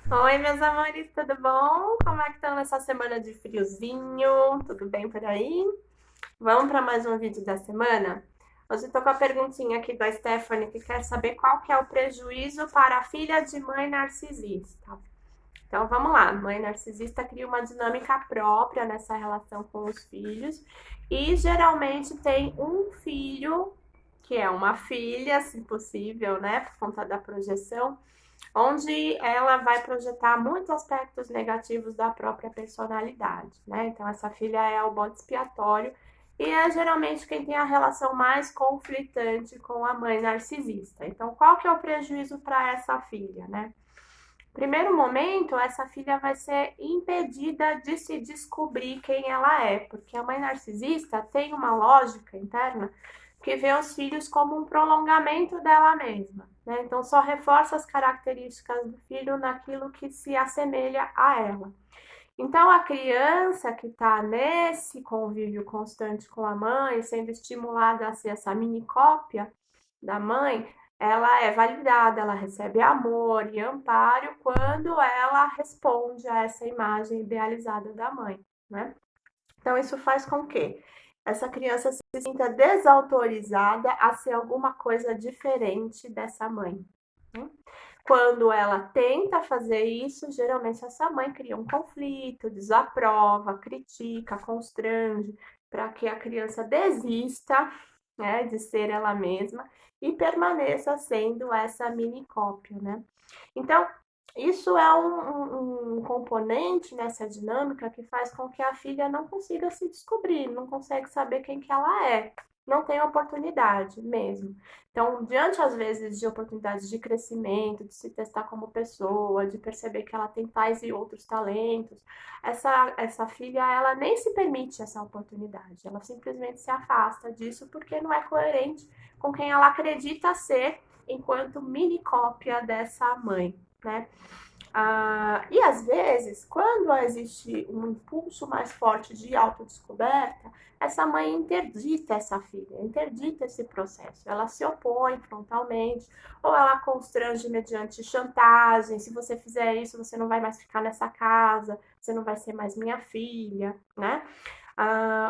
Oi, meus amores, tudo bom? Como é que estão nessa semana de friozinho? Tudo bem por aí? Vamos para mais um vídeo da semana? Hoje eu tô com a perguntinha aqui da Stephanie que quer saber qual que é o prejuízo para a filha de mãe narcisista. Então vamos lá, mãe narcisista cria uma dinâmica própria nessa relação com os filhos e geralmente tem um filho que é uma filha, se possível, né, por conta da projeção, onde ela vai projetar muitos aspectos negativos da própria personalidade, né? Então essa filha é o bode expiatório e é geralmente quem tem a relação mais conflitante com a mãe narcisista. Então qual que é o prejuízo para essa filha, né? Primeiro momento, essa filha vai ser impedida de se descobrir quem ela é, porque a mãe narcisista tem uma lógica interna que vê os filhos como um prolongamento dela mesma, né? Então só reforça as características do filho naquilo que se assemelha a ela. Então a criança que está nesse convívio constante com a mãe, sendo estimulada a ser essa mini cópia da mãe, ela é validada, ela recebe amor e amparo quando ela responde a essa imagem idealizada da mãe, né? Então isso faz com que essa criança se sinta desautorizada a ser alguma coisa diferente dessa mãe, né? Quando ela tenta fazer isso, geralmente essa mãe cria um conflito, desaprova, critica, constrange, para que a criança desista, né, de ser ela mesma e permaneça sendo essa mini cópia, né? Então, isso é um componente nessa dinâmica que faz com que a filha não consiga se descobrir, não consegue saber quem que ela é, não tem oportunidade mesmo. Então, diante às vezes de oportunidades de crescimento, de se testar como pessoa, de perceber que ela tem tais e outros talentos, essa filha ela nem se permite essa oportunidade, ela simplesmente se afasta disso porque não é coerente com quem ela acredita ser enquanto mini cópia dessa mãe, né? E às vezes, quando existe um impulso mais forte de autodescoberta, essa mãe interdita essa filha, interdita esse processo. Ela se opõe frontalmente, ou ela constrange mediante chantagem: se você fizer isso, você não vai mais ficar nessa casa, você não vai ser mais minha filha, né?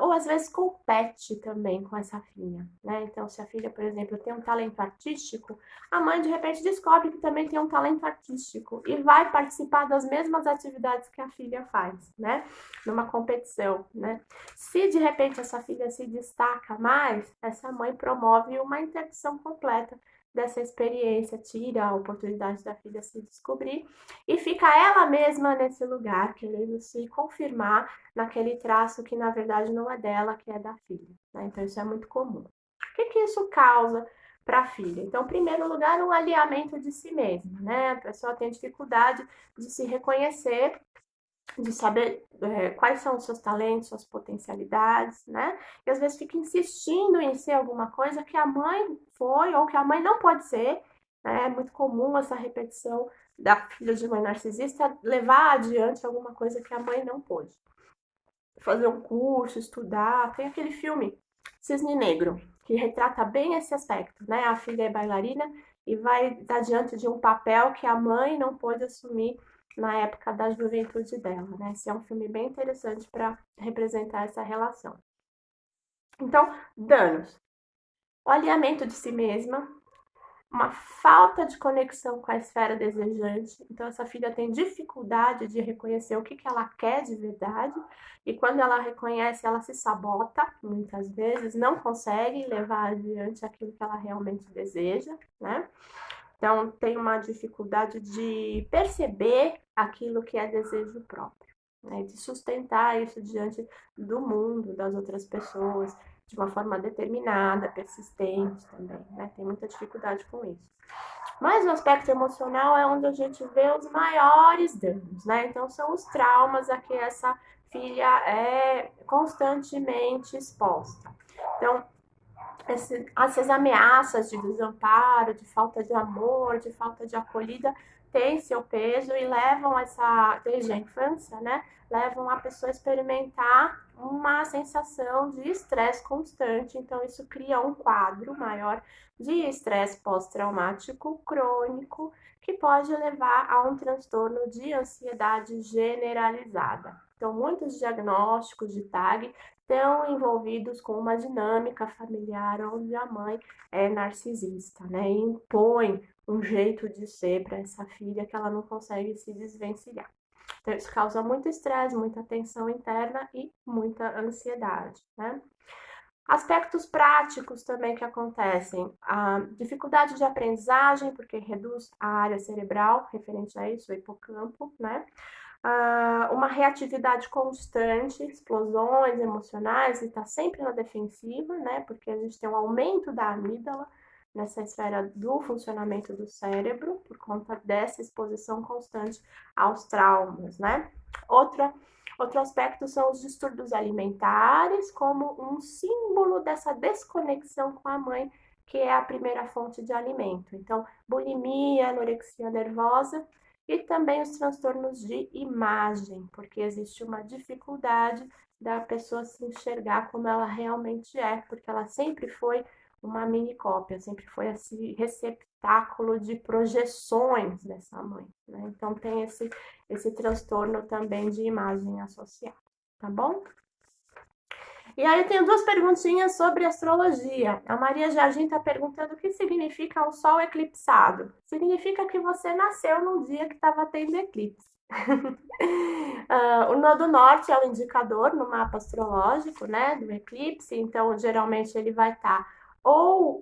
Ou às vezes compete também com essa filha, né? Então, se a filha, por exemplo, tem um talento artístico, a mãe de repente descobre que também tem um talento artístico e vai participar das mesmas atividades que a filha faz, né? Numa competição, né? Se de repente essa filha se destaca mais, essa mãe promove uma interdição completa dessa experiência, tira a oportunidade da filha se descobrir e fica ela mesma nesse lugar, querendo se confirmar naquele traço que na verdade não é dela, que é da filha, né? Então isso é muito comum. O que isso causa para a filha? Então, em primeiro lugar, um alinhamento de si mesma, né? A pessoa tem dificuldade de se reconhecer, de saber quais são os seus talentos, suas potencialidades, né? E às vezes fica insistindo em ser alguma coisa que a mãe foi ou que a mãe não pode ser, né? É muito comum essa repetição da filha de mãe narcisista levar adiante alguma coisa que a mãe não pôde. Fazer um curso, estudar. Tem aquele filme Cisne Negro, que retrata bem esse aspecto, né? A filha é bailarina e vai estar diante de um papel que a mãe não pôde assumir na época da juventude dela, né? Esse é um filme bem interessante para representar essa relação. Então, danos. O alinhamento de si mesma, uma falta de conexão com a esfera desejante. Então, essa filha tem dificuldade de reconhecer o que ela quer de verdade, e quando ela reconhece, ela se sabota, muitas vezes, não consegue levar adiante aquilo que ela realmente deseja, né? Então, tem uma dificuldade de perceber aquilo que é desejo próprio, né? De sustentar isso diante do mundo, das outras pessoas, de uma forma determinada, persistente também, né? Tem muita dificuldade com isso. Mas o aspecto emocional é onde a gente vê os maiores danos, né? Então, são os traumas a que essa filha é constantemente exposta. Então, essas ameaças de desamparo, de falta de amor, de falta de acolhida, têm seu peso e levam desde a infância, né? Levam a pessoa a experimentar uma sensação de estresse constante. Então, isso cria um quadro maior de estresse pós-traumático crônico que pode levar a um transtorno de ansiedade generalizada. Então, muitos diagnósticos de TAG estão envolvidos com uma dinâmica familiar onde a mãe é narcisista, né? E impõe um jeito de ser para essa filha que ela não consegue se desvencilhar. Então, isso causa muito estresse, muita tensão interna e muita ansiedade, né? Aspectos práticos também que acontecem, a dificuldade de aprendizagem, porque reduz a área cerebral referente a isso, o hipocampo, né? Uma reatividade constante, explosões emocionais, e está sempre na defensiva, né? Porque a gente tem um aumento da amígdala nessa esfera do funcionamento do cérebro, por conta dessa exposição constante aos traumas, né? Outro aspecto são os distúrbios alimentares, como um símbolo dessa desconexão com a mãe, que é a primeira fonte de alimento. Então, bulimia, anorexia nervosa e também os transtornos de imagem, porque existe uma dificuldade da pessoa se enxergar como ela realmente é, porque ela sempre foi uma mini cópia, sempre foi esse receptáculo de projeções dessa mãe, né? Então tem esse transtorno também de imagem associado, tá bom? E aí eu tenho duas perguntinhas sobre astrologia. A Maria Jardim está perguntando o que significa um sol eclipsado. Significa que você nasceu num dia que estava tendo eclipse. O nodo norte é o indicador no mapa astrológico, né, do eclipse. Então, geralmente ele vai estar ou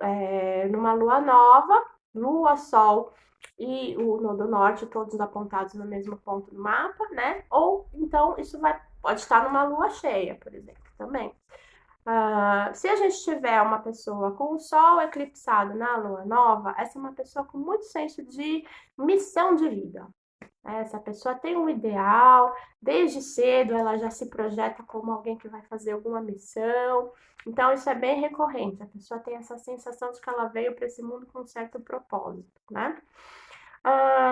numa lua nova, lua, sol e o nodo norte todos apontados no mesmo ponto do mapa, né? Ou então isso pode estar numa lua cheia, por exemplo, também. Se a gente tiver uma pessoa com o sol eclipsado na lua nova, essa é uma pessoa com muito senso de missão de vida. Essa pessoa tem um ideal, desde cedo ela já se projeta como alguém que vai fazer alguma missão. Então, isso é bem recorrente. A pessoa tem essa sensação de que ela veio para esse mundo com um certo propósito, né?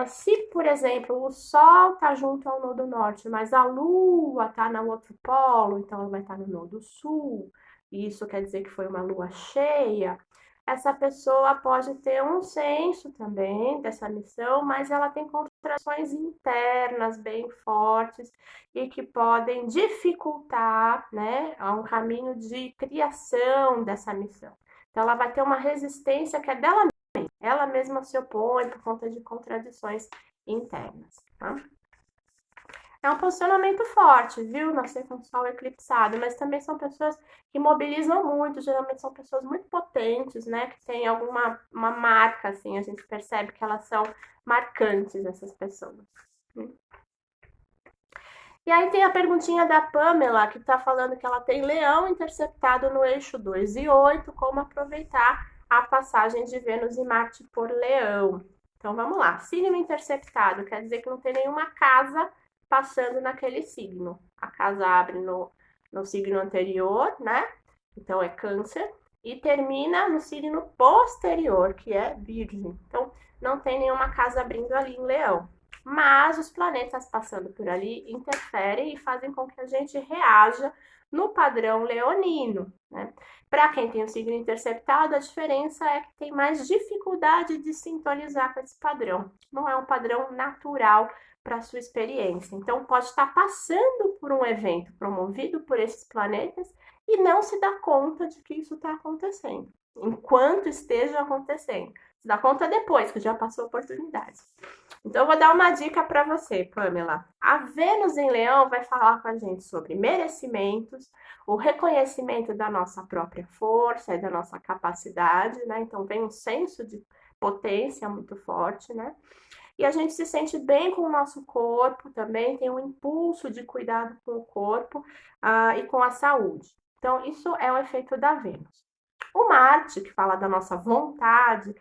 Se, por exemplo, o Sol está junto ao nodo norte, mas a Lua está no outro polo, então ela vai estar no nodo sul, e isso quer dizer que foi uma lua cheia, essa pessoa pode ter um senso também dessa missão, mas ela tem contrações internas bem fortes e que podem dificultar, né, um caminho de criação dessa missão. Então, ela vai ter uma resistência que é dela mesma. Ela mesma se opõe por conta de contradições internas, tá? É um posicionamento forte, viu? Nascer com o sol eclipsado, mas também são pessoas que mobilizam muito, geralmente são pessoas muito potentes, né? Que têm uma marca, assim, a gente percebe que elas são marcantes, essas pessoas. E aí tem a perguntinha da Pamela, que está falando que ela tem leão interceptado no eixo 2 e 8, como aproveitar a passagem de Vênus e Marte por leão. Então vamos lá, signo interceptado quer dizer que não tem nenhuma casa passando naquele signo. A casa abre no signo anterior, né? Então é Câncer, e termina no signo posterior, que é Virgem. Então não tem nenhuma casa abrindo ali em Leão. Mas os planetas passando por ali interferem e fazem com que a gente reaja no padrão leonino, né? Para quem tem o signo interceptado, a diferença é que tem mais dificuldade de sintonizar com esse padrão. Não é um padrão natural para a sua experiência. Então, pode estar passando por um evento promovido por esses planetas e não se dá conta de que isso está acontecendo, enquanto esteja acontecendo. Se dá conta depois, que já passou a oportunidade. Então, eu vou dar uma dica para você, Pamela. A Vênus em Leão vai falar com a gente sobre merecimentos, o reconhecimento da nossa própria força e da nossa capacidade, né? Então, vem um senso de potência muito forte, né? E a gente se sente bem com o nosso corpo também, tem um impulso de cuidado com o corpo e com a saúde. Então, isso é o efeito da Vênus. O Marte, que fala da nossa vontade,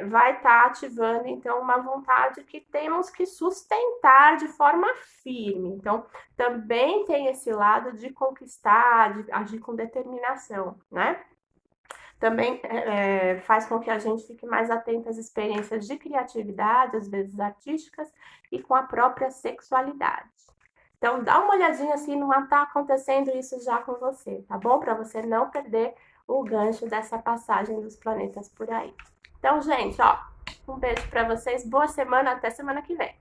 vai estar ativando, então, uma vontade que temos que sustentar de forma firme. Então, também tem esse lado de conquistar, de agir com determinação, né? Também faz com que a gente fique mais atento às experiências de criatividade, às vezes artísticas, e com a própria sexualidade. Então, dá uma olhadinha se não está acontecendo isso já com você, tá bom? Para você não perder o gancho dessa passagem dos planetas por aí. Então, gente, ó, Um beijo pra vocês, boa semana, até semana que vem.